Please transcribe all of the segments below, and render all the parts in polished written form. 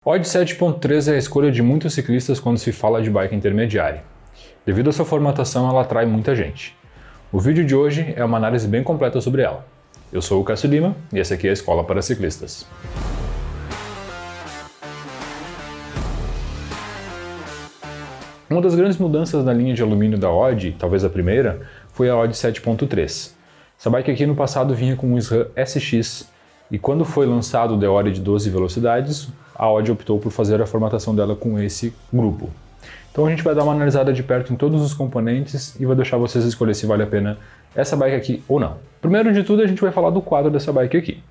O Odd 7.3 é a escolha de muitos ciclistas quando se fala de bike intermediária. Devido à sua formatação, ela atrai muita gente. O vídeo de hoje é uma análise bem completa sobre ela. Eu sou o Cássio Lima e essa aqui é a Escola para Ciclistas. Uma das grandes mudanças na linha de alumínio da Odd, talvez a primeira, foi a Odd 7.3. Essa bike aqui no passado vinha com um SRAM SX e quando foi lançado o Deore de 12 velocidades, a Odd optou por fazer a formatação dela com esse grupo. Então a gente vai dar uma analisada de perto em todos os componentes e vai deixar vocês escolher se vale a pena essa bike aqui ou não. Primeiro de tudo a gente vai falar do quadro dessa bike aqui.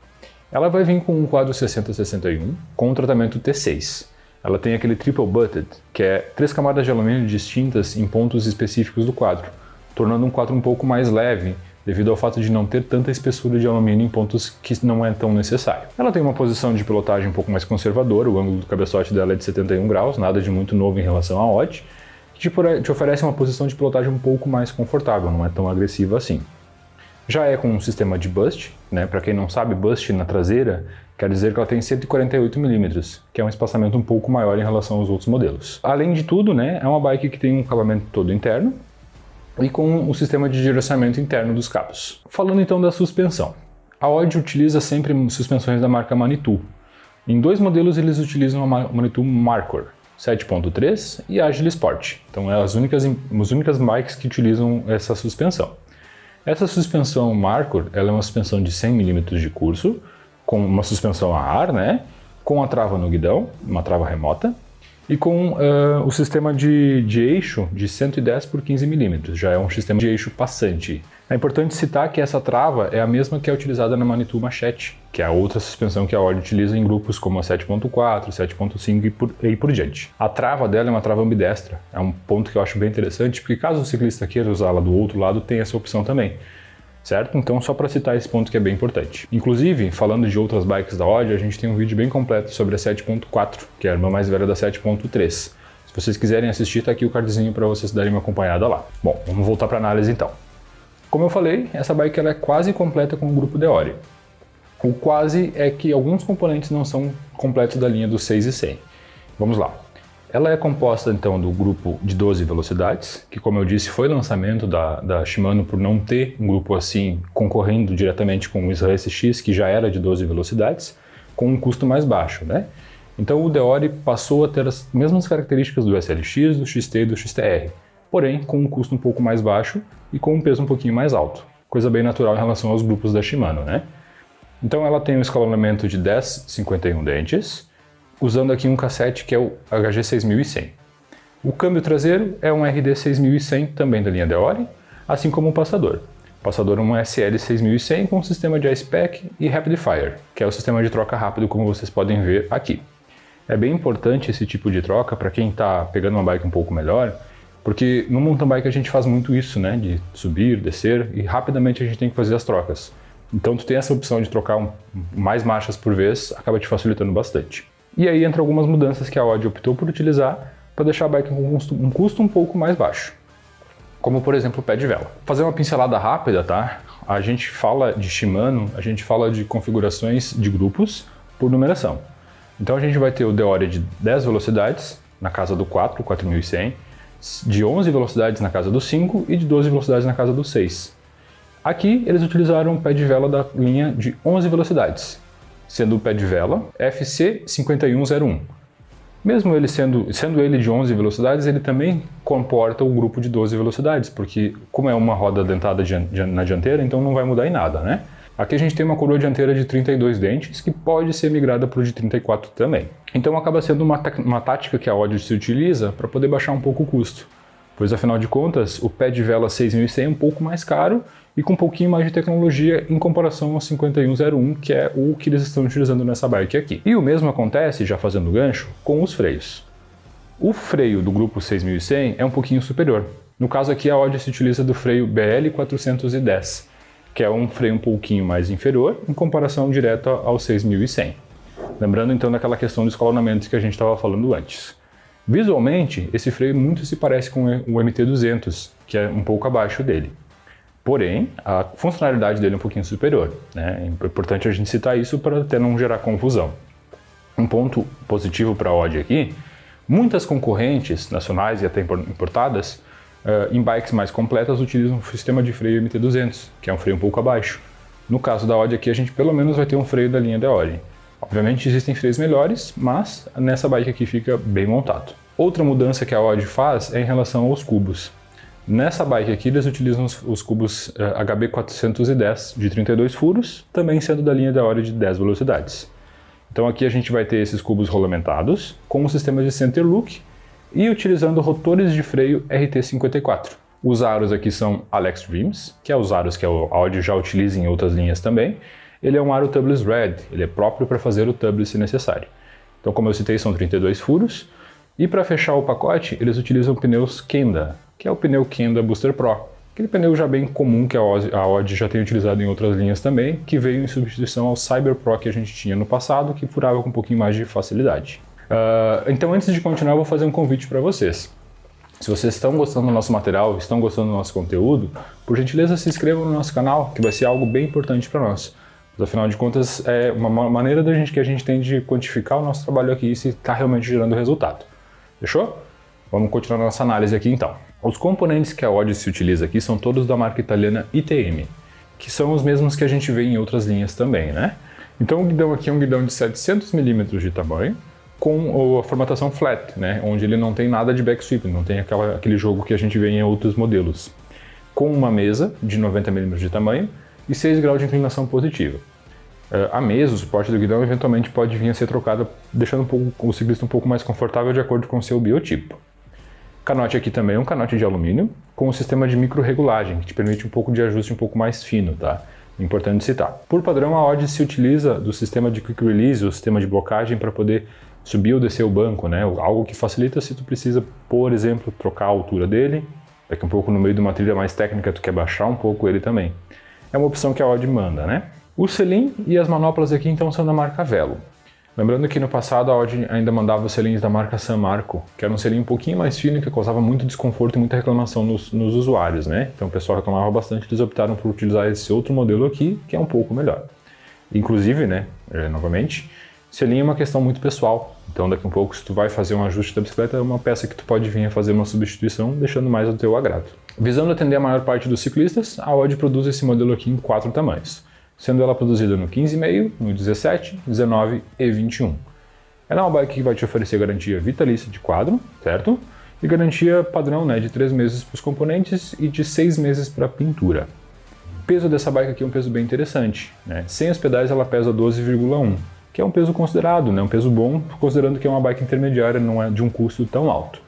Ela vai vir com um quadro 60-61 com um tratamento T6. Ela tem aquele triple butted, que é 3 camadas de alumínio distintas em pontos específicos do quadro, tornando um quadro um pouco mais leve, devido ao fato de não ter tanta espessura de alumínio em pontos que não é tão necessário. Ela tem uma posição de pilotagem um pouco mais conservadora, o ângulo do cabeçote dela é de 71 graus, nada de muito novo em relação à Odd, que te oferece uma posição de pilotagem um pouco mais confortável, não é tão agressiva assim. Já é com um sistema de bust, né? Para quem não sabe, bust na traseira quer dizer que ela tem 148 mm, que é um espaçamento um pouco maior em relação aos outros modelos. Além de tudo, né, é uma bike que tem um acabamento todo interno, e com o sistema de direcionamento interno dos cabos. Falando então da suspensão. A Odd utiliza sempre suspensões da marca Manitou. Em dois modelos eles utilizam a Manitou Markor 7.3 e a Agile Sport. Então é as únicas bikes que utilizam essa suspensão. Essa suspensão Markor, ela é uma suspensão de 100 mm de curso, com uma suspensão a ar, né? Com a trava no guidão, uma trava remota, e com o sistema de eixo de 110 por 15 mm, já é um sistema de eixo passante. É importante citar que essa trava é a mesma que é utilizada na Manitou Machete, que é a outra suspensão que a Odd utiliza em grupos como a 7.4, 7.5 e por diante. A trava dela é uma trava ambidestra, é um ponto que eu acho bem interessante, porque caso o ciclista queira usá-la do outro lado, tem essa opção também. Certo? Então, só para citar esse ponto que é bem importante. Inclusive, falando de outras bikes da Odd, a gente tem um vídeo bem completo sobre a 7.4, que é a irmã mais velha da 7.3. Se vocês quiserem assistir, tá aqui o cardzinho para vocês darem uma acompanhada lá. Bom, vamos voltar para a análise então. Como eu falei, essa bike ela é quase completa com o grupo Deore. O quase é que alguns componentes não são completos da linha do 6 e 100. Vamos lá. Ela é composta então do grupo de 12 velocidades, que como eu disse foi lançamento da Shimano por não ter um grupo assim concorrendo diretamente com o SRAM SX, que já era de 12 velocidades, com um custo mais baixo, né? Então o Deore passou a ter as mesmas características do SLX, do XT e do XTR, porém com um custo um pouco mais baixo e com um peso um pouquinho mais alto, coisa bem natural em relação aos grupos da Shimano, né? Então ela tem um escalonamento de 10,51 dentes, usando aqui um cassete que é o HG6100. O câmbio traseiro é um RD6100, também da linha Deore, assim como o passador. O passador é um SL6100 com sistema de I-Spec e Rapid Fire, que é o sistema de troca rápido, como vocês podem ver aqui. É bem importante esse tipo de troca para quem está pegando uma bike um pouco melhor, porque no mountain bike a gente faz muito isso, né, de subir, descer, e rapidamente a gente tem que fazer as trocas. Então tu tem essa opção de trocar mais marchas por vez, acaba te facilitando bastante. E aí entra algumas mudanças que a Odd optou por utilizar para deixar a bike com um custo um pouco mais baixo. Como por exemplo o pé de vela. Vou fazer uma pincelada rápida, tá? A gente fala de Shimano, a gente fala de configurações de grupos por numeração. Então a gente vai ter o Deore de 10 velocidades na casa do 4, 4100, de 11 velocidades na casa do 5 e de 12 velocidades na casa do 6. Aqui eles utilizaram o pé de vela da linha de 11 velocidades, sendo o pé de vela FC5101. Mesmo ele sendo ele de 11 velocidades, ele também comporta o grupo de 12 velocidades, porque como é uma roda dentada na dianteira, então não vai mudar em nada, né? Aqui a gente tem uma coroa dianteira de 32 dentes, que pode ser migrada para o de 34 também. Então acaba sendo uma tática que a Odd se utiliza para poder baixar um pouco o custo, pois afinal de contas, o pé de vela 6100 é um pouco mais caro, e com um pouquinho mais de tecnologia em comparação ao 5101, que é o que eles estão utilizando nessa bike aqui. E o mesmo acontece, já fazendo gancho, com os freios. O freio do grupo 6100 é um pouquinho superior. No caso aqui a Odd se utiliza do freio BL410, que é um freio um pouquinho mais inferior em comparação direta ao 6100. Lembrando então daquela questão do escalonamento que a gente estava falando antes. Visualmente, esse freio muito se parece com o MT200, que é um pouco abaixo dele. Porém, a funcionalidade dele é um pouquinho superior, né? É importante a gente citar isso para até não gerar confusão. Um ponto positivo para a Odd aqui, muitas concorrentes nacionais e até importadas, em bikes mais completas utilizam um sistema de freio MT200, que é um freio um pouco abaixo. No caso da Odd aqui, a gente pelo menos vai ter um freio da linha da Odd. Obviamente existem freios melhores, mas nessa bike aqui fica bem montado. Outra mudança que a Odd faz é em relação aos cubos. Nessa bike aqui eles utilizam os cubos HB410 de 32 furos, também sendo da linha da Odd de 10 velocidades. Então aqui a gente vai ter esses cubos rolamentados, com um sistema de center look e utilizando rotores de freio RT54. Os aros aqui são Alex Dreams, que é os aros que a Odd já utiliza em outras linhas também. Ele é um aro tubeless red, ele é próprio para fazer o tubeless se necessário. Então, como eu citei, são 32 furos. E para fechar o pacote, eles utilizam pneus Kenda, que é o pneu Kenda Booster Pro. Aquele pneu já bem comum que a Odd já tem utilizado em outras linhas também, que veio em substituição ao Cyber Pro que a gente tinha no passado, que furava com um pouquinho mais de facilidade. Então, antes de continuar, eu vou fazer um convite para vocês. Se vocês estão gostando do nosso material, estão gostando do nosso conteúdo, por gentileza se inscrevam no nosso canal, que vai ser algo bem importante para nós. Mas, afinal de contas, é uma maneira que a gente tem de quantificar o nosso trabalho aqui e se está realmente gerando resultado. Fechou? Vamos continuar nossa análise aqui então. Os componentes que a Odd se utiliza aqui são todos da marca italiana ITM, que são os mesmos que a gente vê em outras linhas também, né? Então o guidão aqui é um guidão de 700 mm de tamanho, com a formatação flat, né? Onde ele não tem nada de backsweep, não tem aquele jogo que a gente vê em outros modelos. Com uma mesa de 90 mm de tamanho e 6 graus de inclinação positiva. A mesa, o suporte do guidão, eventualmente pode vir a ser trocada, deixando o ciclista um pouco mais confortável de acordo com o seu biotipo. O canote aqui também é um canote de alumínio, com um sistema de micro-regulagem, que te permite um pouco de ajuste um pouco mais fino, tá? Importante citar. Por padrão, a Odd se utiliza do sistema de quick release, o sistema de blocagem, para poder subir ou descer o banco, né? Algo que facilita se tu precisa, por exemplo, trocar a altura dele. Daqui um pouco no meio de uma trilha mais técnica tu quer baixar um pouco ele também. É uma opção que a Odd manda, né? O selim e as manoplas aqui então são da marca Velo. Lembrando que no passado a Odd ainda mandava os selins da marca San Marco, que era um selim um pouquinho mais fino que causava muito desconforto e muita reclamação nos usuários, né? Então o pessoal reclamava bastante, eles optaram por utilizar esse outro modelo aqui, que é um pouco melhor. Inclusive, né, novamente, selim é uma questão muito pessoal. Então daqui a um pouco, se tu vai fazer um ajuste da bicicleta, é uma peça que tu pode vir a fazer uma substituição, deixando mais ao teu agrado. Visando atender a maior parte dos ciclistas, a Odd produz esse modelo aqui em 4 tamanhos, sendo ela produzida no 15,5, no 17, 19 e 21. Ela é uma bike que vai te oferecer garantia vitalícia de quadro, certo? E garantia padrão, né, de 3 meses para os componentes e de 6 meses para a pintura. O peso dessa bike aqui é um peso bem interessante, né? Sem os pedais ela pesa 12,1, que é um peso considerado, né? Um peso bom, considerando que é uma bike intermediária, não é de um custo tão alto.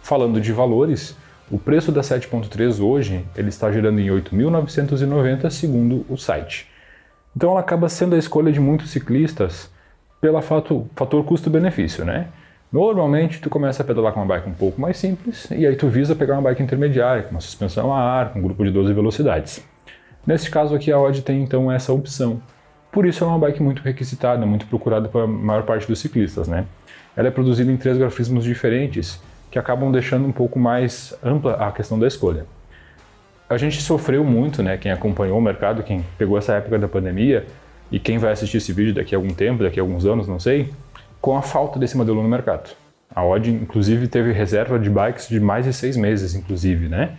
Falando de valores, o preço da 7.3 hoje ele está girando em 8.990 segundo o site. Então ela acaba sendo a escolha de muitos ciclistas pelo fator custo-benefício, né? Normalmente tu começa a pedalar com uma bike um pouco mais simples e aí tu visa pegar uma bike intermediária, com uma suspensão a ar, com um grupo de 12 velocidades. Nesse caso aqui a Odd tem então essa opção. Por isso ela é uma bike muito requisitada, muito procurada pela maior parte dos ciclistas, né? Ela é produzida em 3 grafismos diferentes que acabam deixando um pouco mais ampla a questão da escolha. A gente sofreu muito, né, quem acompanhou o mercado, quem pegou essa época da pandemia e quem vai assistir esse vídeo daqui a algum tempo, daqui a alguns anos, não sei, com a falta desse modelo no mercado. A Odd, inclusive, teve reserva de bikes de mais de 6 meses, inclusive, né?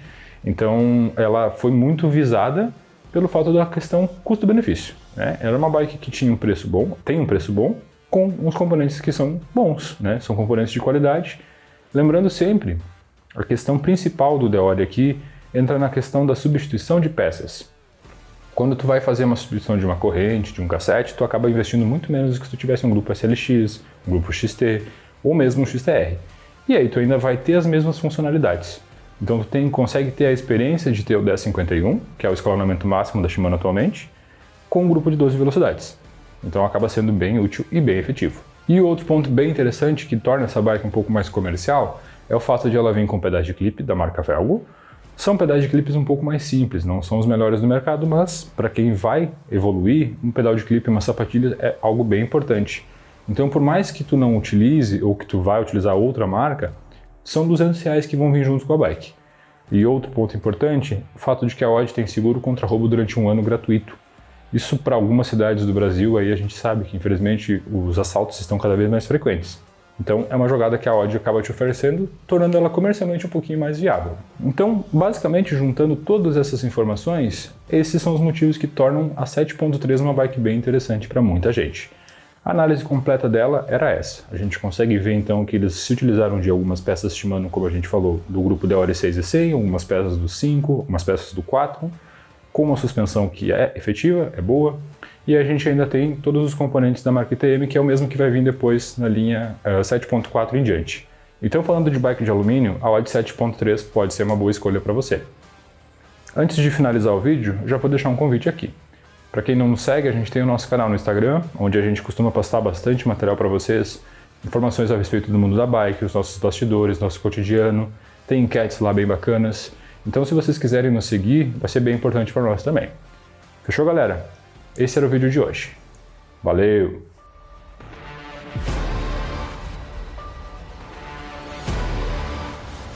Então, ela foi muito visada pelo fato da questão custo-benefício, né? Era uma bike que tinha um preço bom, tem um preço bom, com uns componentes que são bons, né? São componentes de qualidade. Lembrando sempre, a questão principal do The Odd aqui entra na questão da substituição de peças. Quando tu vai fazer uma substituição de uma corrente, de um cassete, tu acaba investindo muito menos do que se tu tivesse um grupo SLX, um grupo XT ou mesmo um XTR. E aí tu ainda vai ter as mesmas funcionalidades. Então tu consegue ter a experiência de ter o 1051, que é o escalonamento máximo da Shimano atualmente, com um grupo de 12 velocidades. Então acaba sendo bem útil e bem efetivo. E outro ponto bem interessante que torna essa bike um pouco mais comercial é o fato de ela vir com pedais de clipe da marca Velgo. São pedais de clipes um pouco mais simples, não são os melhores do mercado, mas para quem vai evoluir, um pedal de clipe e uma sapatilha é algo bem importante. Então, por mais que tu não utilize ou que tu vai utilizar outra marca, são R$200 que vão vir junto com a bike. E outro ponto importante, o fato de que a Odd tem seguro contra roubo durante 1 ano gratuito. Isso para algumas cidades do Brasil, aí a gente sabe que infelizmente os assaltos estão cada vez mais frequentes. Então é uma jogada que a Odd acaba te oferecendo, tornando ela comercialmente um pouquinho mais viável. Então, basicamente, juntando todas essas informações, esses são os motivos que tornam a 7.3 uma bike bem interessante para muita gente. A análise completa dela era essa. A gente consegue ver então que eles se utilizaram de algumas peças Shimano, como a gente falou, do grupo DOR 6 e 100, algumas peças do 5, algumas peças do 4, com uma suspensão que é efetiva, é boa, e a gente ainda tem todos os componentes da marca ITM, que é o mesmo que vai vir depois na linha 7.4 em diante. Então, falando de bike de alumínio, a Odd 7.3 pode ser uma boa escolha para você. Antes de finalizar o vídeo, já vou deixar um convite aqui. Para quem não nos segue, a gente tem o nosso canal no Instagram, onde a gente costuma postar bastante material para vocês, informações a respeito do mundo da bike, os nossos bastidores, nosso cotidiano, tem enquetes lá bem bacanas. Então, se vocês quiserem nos seguir, vai ser bem importante para nós também. Fechou, galera? Esse era o vídeo de hoje. Valeu!